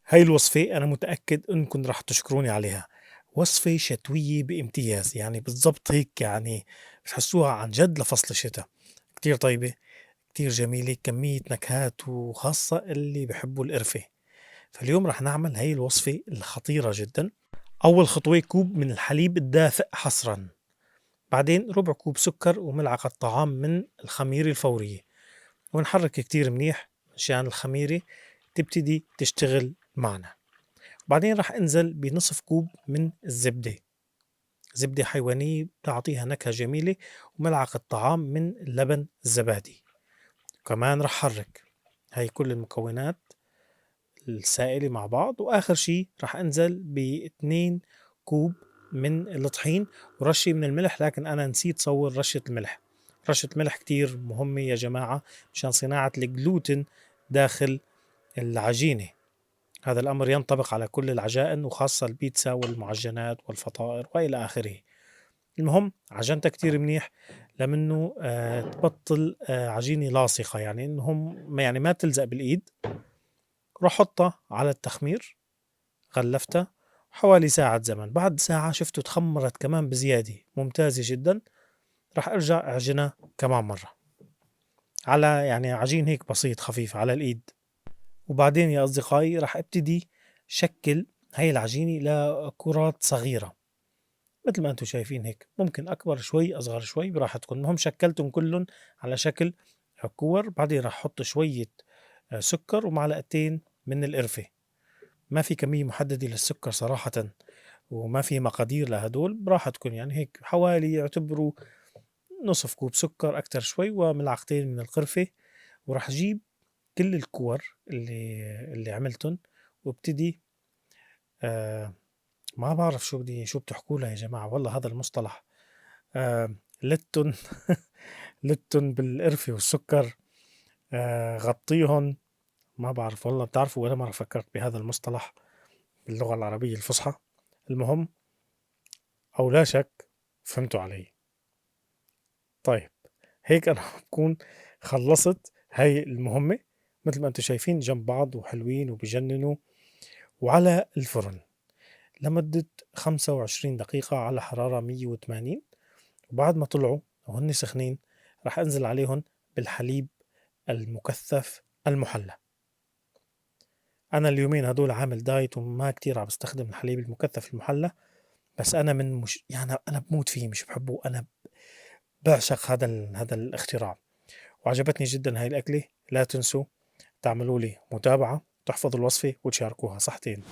هاي الوصفة أنا متأكد إنكم راح تشكروني عليها. وصفة شتوية بامتياز، يعني بالضبط هيك، يعني بتحسوها عن جد لفصل الشتا. كتير طيبة، كتير جميلة، كمية نكهات، وخاصة اللي بحبوا القرفة. فاليوم راح نعمل هاي الوصفة الخطيرة جدا. أول خطوة كوب من الحليب الدافئ حصرا، بعدين ربع كوب سكر وملعقة طعام من الخميرة الفورية، ونحرك كتير منيح مشان الخميرة تبتدي تشتغل معنا. بعدين راح انزل بنصف كوب من الزبدة، زبدة حيوانية بتعطيها نكهة جميلة، وملعقة طعام من اللبن الزبادي. كمان راح حرك هاي كل المكونات السائلة مع بعض. وآخر شي راح أنزل باتنين كوب من الطحين ورشة من الملح، لكن أنا نسيت صور رشة الملح. رشة الملح كتير مهمة يا جماعة مشان صناعة الجلوتين داخل العجينة. هذا الأمر ينطبق على كل العجائن، وخاصة البيتزا والمعجنات والفطائر وإلى آخره. المهم عجنتها كتير منيح لمنه تبطل عجينة لاصقة، يعني إنهم يعني ما تلزق بالإيد. روح حطها على التخمير، غلفتها حوالي ساعة زمن. بعد ساعة شفته تخمرت كمان بزيادة ممتازة جدا. راح أرجع أعجنها كمان مرة على يعني عجين هيك بسيط خفيف على الإيد. وبعدين يا أصدقائي راح أبتدي شكل هاي العجينة لكرات صغيرة، مثل ما أنتم شايفين هيك، ممكن أكبر شوي أصغر شوي براحتكم. المهم شكلتهم كلهم على شكل كور. بعدين راح أحط شوية سكر ومعلقتين من القرفة. ما في كمية محددة للسكر صراحة، وما في مقادير لهدول، براحتكم يعني. هيك حوالي يعتبروا نصف كوب سكر أكتر شوي وملعقتين من القرفة. وراح أجيب كل الكور اللي عملتن، وابتدي آه ما بعرف شو بتحكوا لها يا جماعة، والله هذا المصطلح. لتن لتن بالقرفة والسكر، غطيهم. ما بعرف والله، بتعرفوا ولا مرة فكرت بهذا المصطلح باللغة العربية الفصحى. المهم أو لا شك فهمتوا علي. طيب هيك أنا بكون خلصت هاي المهمة. مثل ما أنتم شايفين جنب بعض وحلوين وبجننوا، وعلى الفرن لمدة 25 دقيقة على حرارة 180. وبعد ما طلعوا وهن سخنين راح أنزل عليهم بالحليب المكثف المحلى. أنا اليومين هدول عامل دايت وما كتير عم بستخدم الحليب المكثف المحلى، بس أنا من مش يعني أنا بموت فيه، مش بحبه، أنا بعشق هذا الاختراع. وعجبتني جدا هاي الأكلة. لا تنسوا تعملوا لي متابعة، تحفظوا الوصفة وتشاركوها. صحتين.